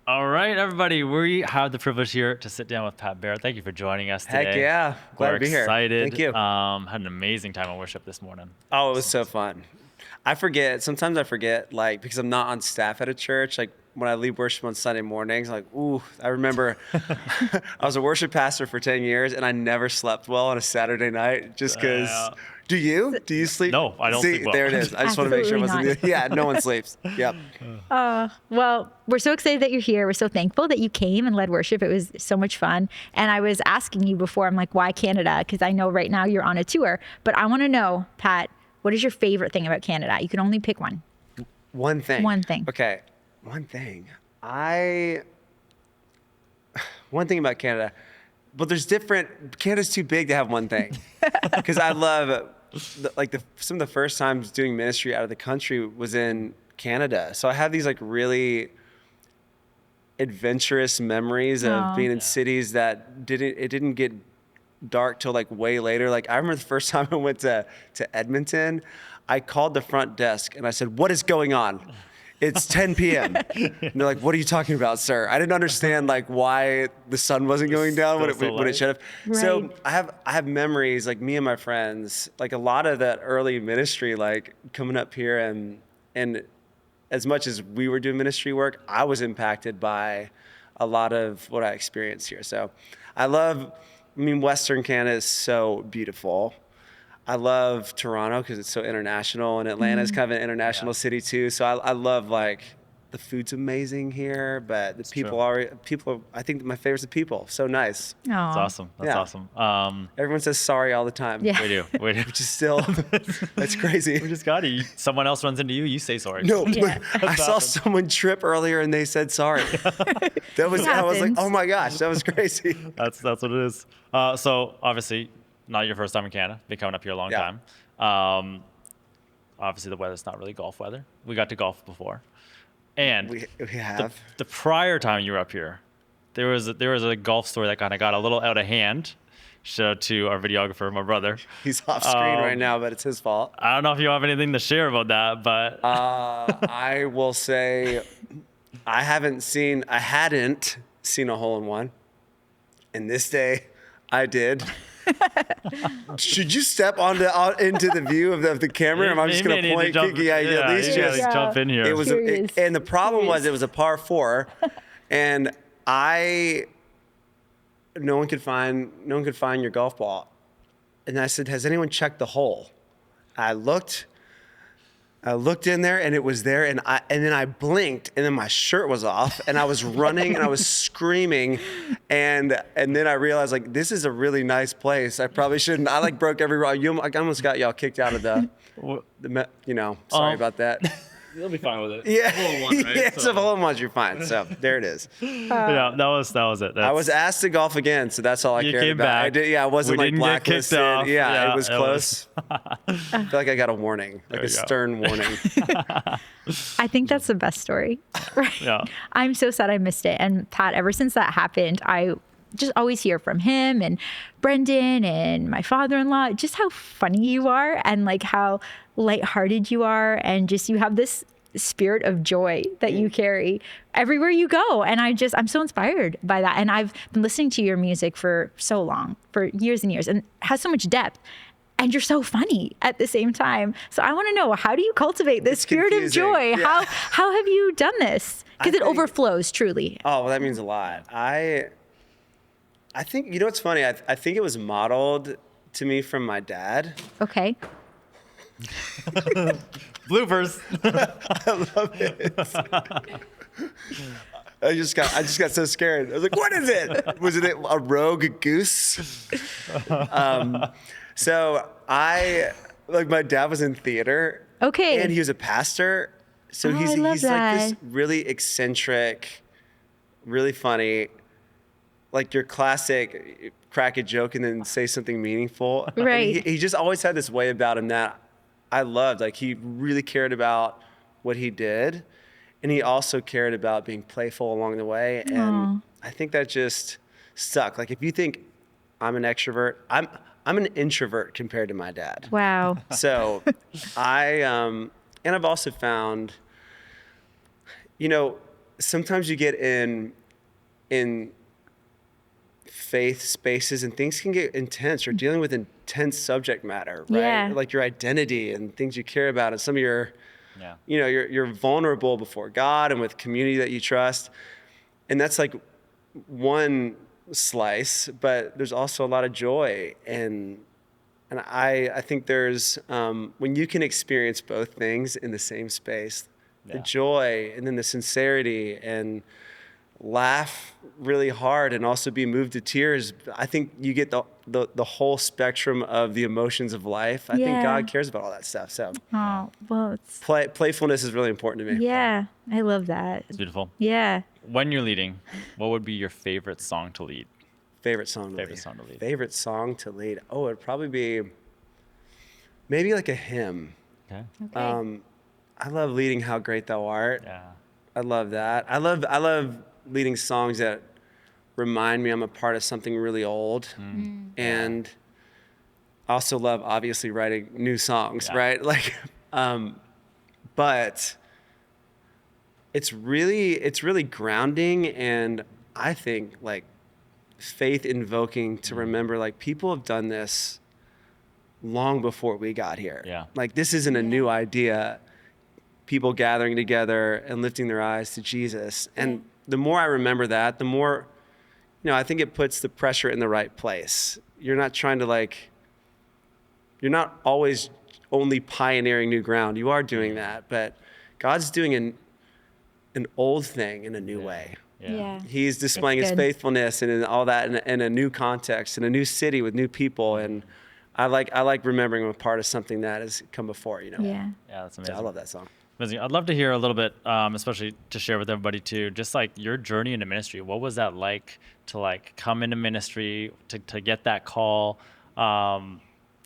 All right, everybody, we have the privilege here to sit down with Pat Barrett. Thank you for joining us today. Heck yeah. Glad to be here. Excited. Thank you. Had an amazing time of worship this morning. Oh, it was so fun. Sometimes I forget, like, because I'm not on staff at a church, like when I lead worship on Sunday mornings, like, ooh, I remember I was a worship pastor for 10 years and I never slept well on a Saturday night just because. Do you sleep? No, I don't sleep well. There it is. I just want to make sure it wasn't. Yeah, no one sleeps. Yep. Well, we're so excited that you're here. We're so thankful that you came and led worship. It was so much fun. And I was asking you before, I'm like, why Canada? Because I know right now you're on a tour. But I want to know, Pat, what is your favorite thing about Canada? You can only pick one. One thing. One thing. Okay. One thing. One thing about Canada. But Canada's too big to have one thing. Because I love, some of the first times doing ministry out of the country was in Canada. So I have these like really adventurous memories of being in cities that didn't get dark till like way later. Like I remember the first time I went to Edmonton, I called the front desk and I said, "What is going on? It's 10 p.m. And they're like, "What are you talking about, sir?" I didn't understand like why the sun wasn't going down when it should have. Right. So I have memories, like me and my friends, like a lot of that early ministry, like coming up here and as much as we were doing ministry work, I was impacted by a lot of what I experienced here. So Western Canada is so beautiful. I love Toronto because it's so international, and Atlanta is kind of an international city too. So I love like the food's amazing here, but the people are. I think my favorite's the people. So nice. That's awesome. That's awesome. Everyone says sorry all the time. Yeah. We do. Which is still that's crazy. We just got it. Someone else runs into you, you say sorry. No, Yeah. I saw someone trip earlier and they said sorry. I was like, oh my gosh, that was crazy. That's what it is. So obviously, not your first time in Canada. Been coming up here a long time. Obviously, the weather's not really golf weather. We got to golf before, and We have. the prior time you were up here, there was a golf story that kind of got a little out of hand. Shout out to our videographer, my brother. He's off screen right now, but it's his fault. I don't know if you have anything to share about that, but I will say I hadn't seen a hole in one. And this day I did. Should you step into the view of the camera? Or am I just going to point? At least just jump in here. It was, and the problem was it was a par 4, and no one could find your golf ball. And I said, "Has anyone checked the hole?" I looked in there and it was there, and then I blinked and then my shirt was off and I was running and I was screaming, and then I realized like this is a really nice place. I probably shouldn't. I like broke every rule. I almost got y'all kicked out of sorry about that. You'll be fine with it. Yeah, Hole in one, right? yeah. So hole in ones, you're fine. So there it is. Yeah, that was it. I was asked to golf again, so that's all I cared came about. back. I did. Yeah, I wasn't We like didn't get kicked blacklisted. off. Yeah, it was it close. I feel like I got a warning, like a stern warning. I think that's the best story. Right? Yeah. I'm so sad I missed it. And Pat, ever since that happened, I just always hear from him and Brendan and my father-in-law, just how funny you are and like how lighthearted you are. And just you have this spirit of joy that you carry everywhere you go. And I'm so inspired by that. And I've been listening to your music for so long, for years and years, and it has so much depth. And you're so funny at the same time. So I want to know, how do you cultivate this spirit of joy? Yeah. How have you done this? Because it overflows, truly. Oh, well, that means a lot. I think, what's funny? I think it was modeled to me from my dad. Okay. Bloopers. I love it. I just got so scared. I was like, "What is it? Was it a rogue goose?" So my dad was in theater. Okay. And he was a pastor. So he's like this really eccentric, really funny, like your classic crack a joke and then say something meaningful. Right. He just always had this way about him that I loved. Like he really cared about what he did, and he also cared about being playful along the way. And I think that just stuck. Like if you think I'm an extrovert, I'm an introvert compared to my dad. Wow. So and I've also found, sometimes you get in faith spaces and things can get intense. You're dealing with intense subject matter, right? Yeah. Like your identity and things you care about, and some of your, Yeah. you're vulnerable before God and with community that you trust. And that's like one slice, but there's also a lot of joy. And I think there's, when you can experience both things in the same space, the Yeah. joy and then the sincerity, and laugh really hard and also be moved to tears, I think you get the whole spectrum of the emotions of life. I think Yeah. God cares about all that stuff. So Oh, well, it's, playfulness is really important to me. yeah, I love that. It's beautiful. Yeah. When you're leading, what would be your favorite song to lead? Favorite song to Favorite lead. song to lead. Favorite song to lead. Oh, it'd probably be maybe like a hymn. Okay. Okay. I love leading How Great Thou Art. Yeah. I love that. I love leading songs that remind me I'm a part of something really old. And I also love obviously writing new songs, Yeah. right? Like, but it's really grounding, and I think like faith invoking to remember like people have done this long before we got here. Yeah. Like this isn't a new idea. People gathering together and lifting their eyes to Jesus. And the more I remember that, the more, I think it puts the pressure in the right place. You're not trying to you're not always only pioneering new ground. You are doing that, but God's doing an old thing in a new way. Yeah. He's displaying his good. faithfulness and in all that in a new context, in a new city with new people. And I like remembering I'm a part of something that has come before, Yeah. Yeah, that's So amazing. I love that song. Amazing. I'd love to hear a little bit, especially to share with everybody too, just like your journey into ministry. What was that like to like come into ministry, to get that call?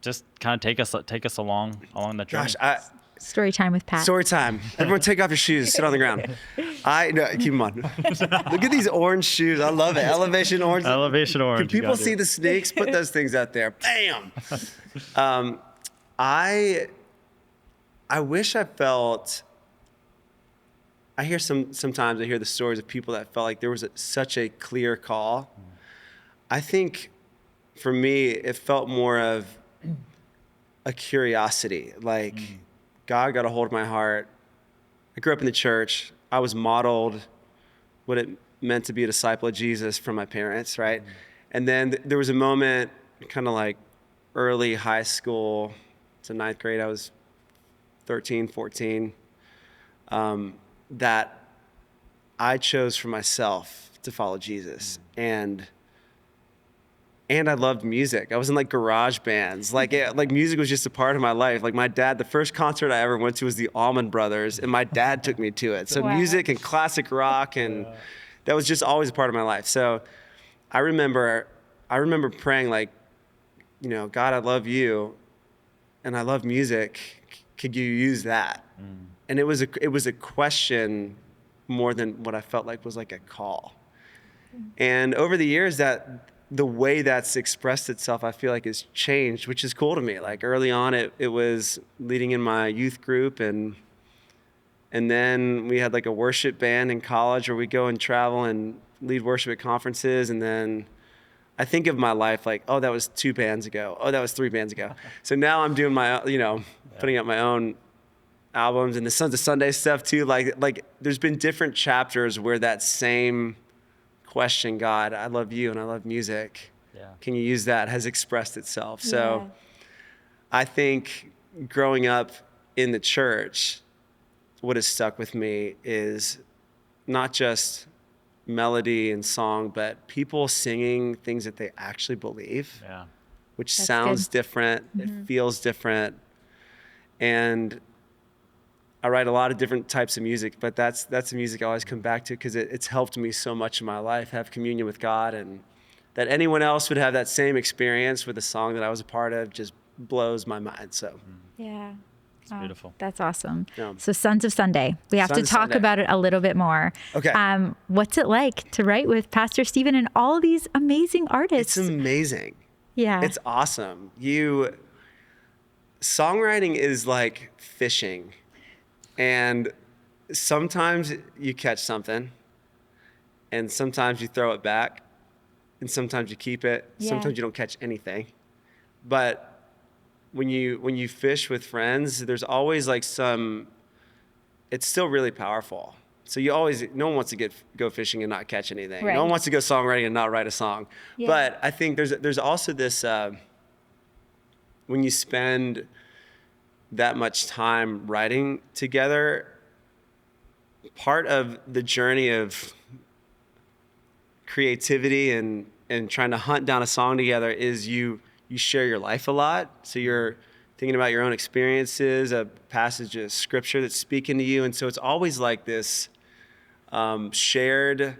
Just kind of take us along that journey. Gosh, Story time with Pat. story time. Everyone take off your shoes, sit on the ground. No, keep them on. Look at these orange shoes. I love it. Elevation orange. Elevation orange. Can people you gotta see do the it. snakes? Put those things out there. Bam. I wish I felt. I hear sometimes I hear the stories of people that felt like there was such a clear call. I think for me it felt more of a curiosity. Like God got a hold of my heart. I grew up in the church. I was modeled what it meant to be a disciple of Jesus from my parents, right? And then there was a moment, kind of like early high school, to ninth grade, I was 13, 14, that I chose for myself to follow Jesus. And I loved music. I was in like garage bands. Like music was just a part of my life. Like my dad, the first concert I ever went to was the Allman Brothers, and my dad took me to it. So Wow. music and classic rock, and that was just always a part of my life. So I remember praying like, God, I love you, and I love music. Could you use that? And it was a question more than what I felt like was like a call. And over the years, that the way that's expressed itself, I feel like has changed, which is cool to me. Like early on, it was leading in my youth group, and then we had like a worship band in college where we go and travel and lead worship at conferences. And then I think of my life like, oh, that was 2 bands ago. Oh, that was 3 bands ago. So now I'm doing my, putting out my own albums and the Sons of Sunday stuff too. Like there's been different chapters where that same question, God, I love you and I love music. Yeah. Can you use that? Has expressed itself. So Yeah. I think growing up in the church, what has stuck with me is not just melody and song, but people singing things that they actually believe, Yeah. which That's sounds good. different. It feels different. And I write a lot of different types of music, but that's the music I always come back to because it's helped me so much in my life, have communion with God, and that anyone else would have that same experience with a song that I was a part of just blows my mind. So Yeah. It's beautiful. That's awesome. Yeah. So Sons of Sunday, we have Sons to of talk Sunday. about it a little bit more. Okay. What's it like to write with Pastor Stephen and all these amazing artists? it's amazing. Yeah. It's awesome. Songwriting is like fishing, and sometimes you catch something and sometimes you throw it back, and sometimes you keep it. Yeah. Sometimes you don't catch anything. But when you fish with friends, there's always like it's still really powerful. So no one wants to go fishing and not catch anything. Right. No one wants to go songwriting and not write a song. Yeah. But I think there's also this, when you spend that much time writing together, part of the journey of creativity and trying to hunt down a song together is you share your life a lot. So you're thinking about your own experiences, a passage of scripture that's speaking to you. And so it's always like this shared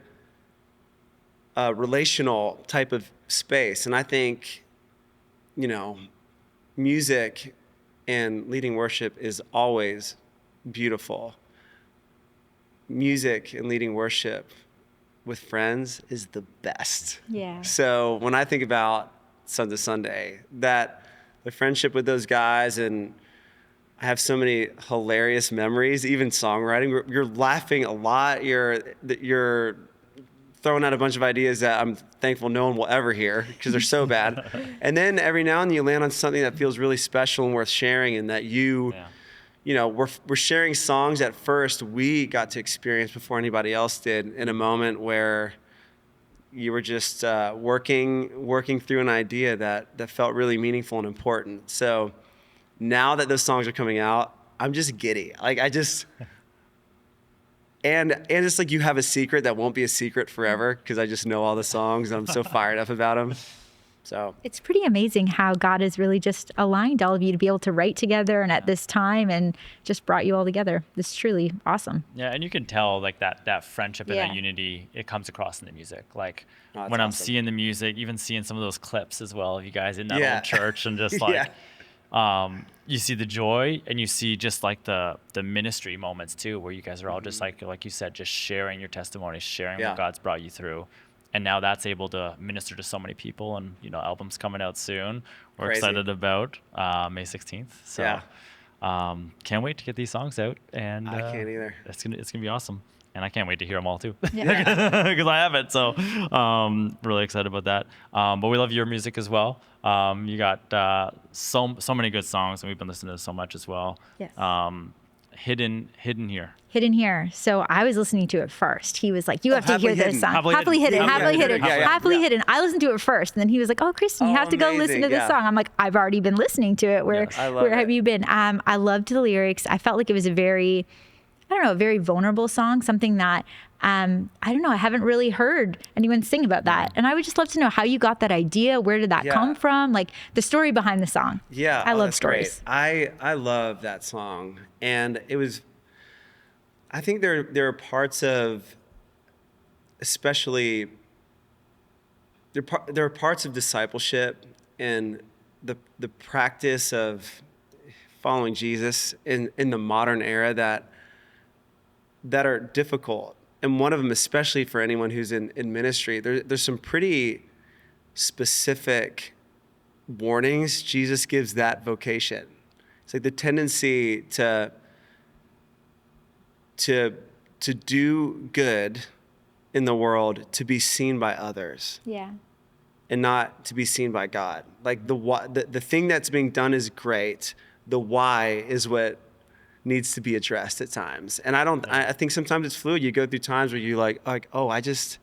relational type of space. And I think, music and leading worship is always beautiful. Music and leading worship with friends is the best. Yeah. So when I think about Sunday, that the friendship with those guys, and I have so many hilarious memories, even songwriting. You're laughing a lot. You're throwing out a bunch of ideas that I'm thankful no one will ever hear because they're so bad. And then every now and then you land on something that feels really special and worth sharing, and that we're sharing songs that first we got to experience before anybody else did, in a moment where you were just working through an idea that felt really meaningful and important. So now that those songs are coming out, I'm just giddy. Like and it's like you have a secret that won't be a secret forever, because I just know all the songs and I'm so fired up about them. So It's pretty amazing how God has really just aligned all of you to be able to write together and at this time, and just brought you all together. It's truly awesome. Yeah, and you can tell like that friendship and Yeah. that unity, it comes across in the music. Like that's when I'm awesome. seeing the music, even seeing some of those clips as well of you guys in that Yeah. old church, and just Yeah. like you see the joy, and you see just like the ministry moments too, where you guys are all just like you said, just sharing your testimony, sharing Yeah. what God's brought you through. And now that's able to minister to so many people, and albums coming out soon. We're Crazy. excited about May 16th. So Yeah. can't wait to get these songs out, and I can't either. It's gonna be awesome, and I can't wait to hear them all too, Yeah. because I haven't. So really excited about that. But we love your music as well. You got so many good songs, and we've been listening to so much as well. Yes. Hidden here. Hidden Here. So I was listening to it first. He was like, you have to hear Happily this Hidden. song. Happily Happily Hidden. Hidden. Yeah, Happily yeah, Hidden. yeah, yeah, Happily yeah. Hidden. I listened to it first. And then he was like, oh, Kristen, you Oh, have to go listen amazing. to this Yeah. song. I'm like, I've already been listening to it. Where, Yeah, I love where have it. you been? I loved the lyrics. I felt like it was a very vulnerable song, something that, I haven't really heard anyone sing about that. And I would just love to know how you got that idea. Where did that Yeah. come from? Like the story behind the song. Yeah, I love that's great. stories. I love that song, and it was. I think there are parts of, especially. There are parts of discipleship and the practice of following Jesus in the modern era that are difficult, and one of them, especially for anyone who's in ministry, there's some pretty specific warnings Jesus gives that vocation. It's like the tendency to do good in the world, to be seen by others Yeah. and not to be seen by God. Like the thing that's being done is great. The why is what needs to be addressed at times. And I think sometimes it's fluid. You go through times where you like, oh, I just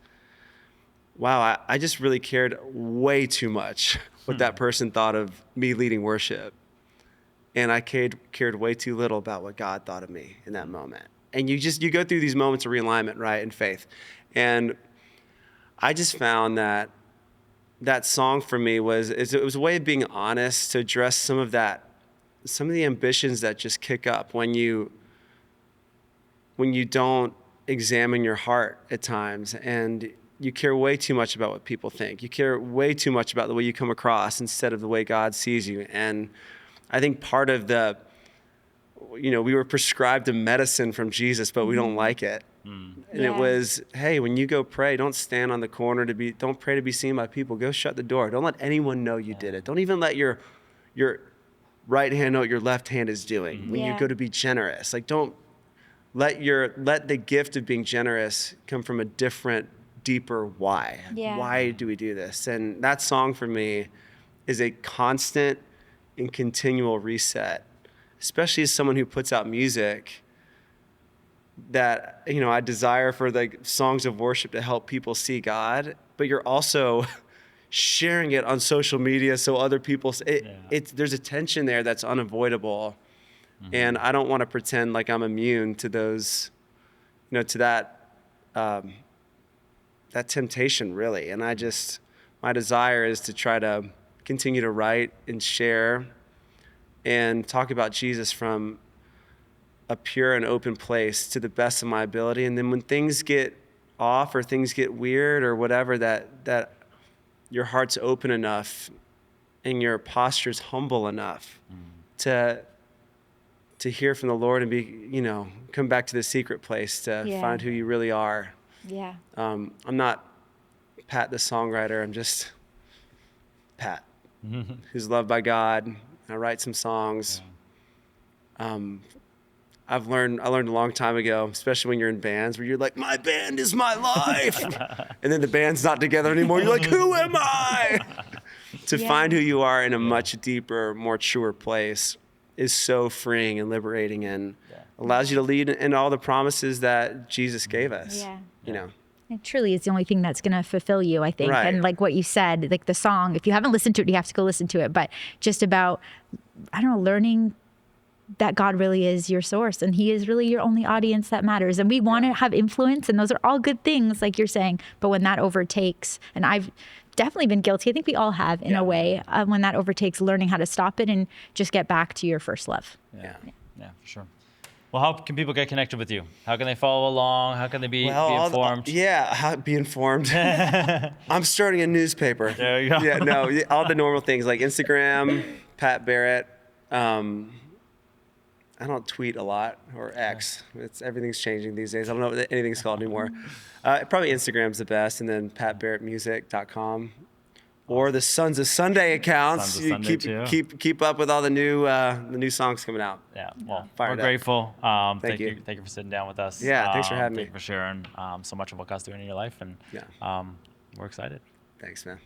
really cared way too much what that person thought of me leading worship. And I cared way too little about what God thought of me in that moment. And you go through these moments of realignment, right, in faith. And I just found that song for me was a way of being honest, to address some of the ambitions that just kick up when you don't examine your heart at times, and you care way too much about what people think. You care way too much about the way you come across instead of the way God sees you. And I think part of we were prescribed a medicine from Jesus, but we don't like it. And Yeah. it was, hey, when you go pray, don't stand on the corner don't pray to be seen by people. Go shut the door. Don't let anyone know you did it. Don't even let your right hand know what your left hand is doing when you Yeah. go to be generous. Like, don't let the gift of being generous come from a different deeper why. Yeah. Why do we do this? And that song for me is a constant and continual reset, especially as someone who puts out music that, you know, I desire for the songs of worship to help people see God, but you're also sharing it on social media so other people, there's a tension there that's unavoidable. And I don't want to pretend like I'm immune to those, you know, to that, that temptation really. And my desire is to try to continue to write and share and talk about Jesus from a pure and open place to the best of my ability. And then when things get off or things get weird or whatever, that your heart's open enough and your posture's humble enough to hear from the Lord and be, you know, come back to the secret place to find who you really are. Yeah. I'm not Pat the songwriter. I'm just Pat, who's loved by God. I write some songs. I learned a long time ago, especially when you're in bands, where you're like, my band is my life. And then the band's not together anymore. You're like, who am I? To find who you are in a much deeper, more truer place is so freeing and liberating, and allows you to lead in all the promises that Jesus gave us. Yeah. You know. It truly is the only thing that's going to fulfill you, I think. Right. And like what you said, like the song, if you haven't listened to it, you have to go listen to it. But just about, I don't know, learning that God really is your source and he is really your only audience that matters. And we want to have influence, and those are all good things, like you're saying. But when that overtakes, and I've definitely been guilty, I think we all have in a way, when that overtakes, learning how to stop it and just get back to your first love. Yeah, for sure. Well, how can people get connected with you? How can they follow along? How can they be informed? Be informed. I'm starting a newspaper. There you go. Yeah, no, all the normal things like Instagram, Pat Barrett. I don't tweet a lot, or X. Everything's changing these days. I don't know what anything's called anymore. Probably Instagram's the best, and then patbarrettmusic.com. Or the Sons of Sunday accounts. Sons of Sunday Keep up with all the new songs coming out. Yeah, well, Fired we're up. grateful. Thank you. Thank you for sitting down with us. Yeah, thanks for having me. Thank you for sharing so much of what God's doing in your life, and we're excited. Thanks, man.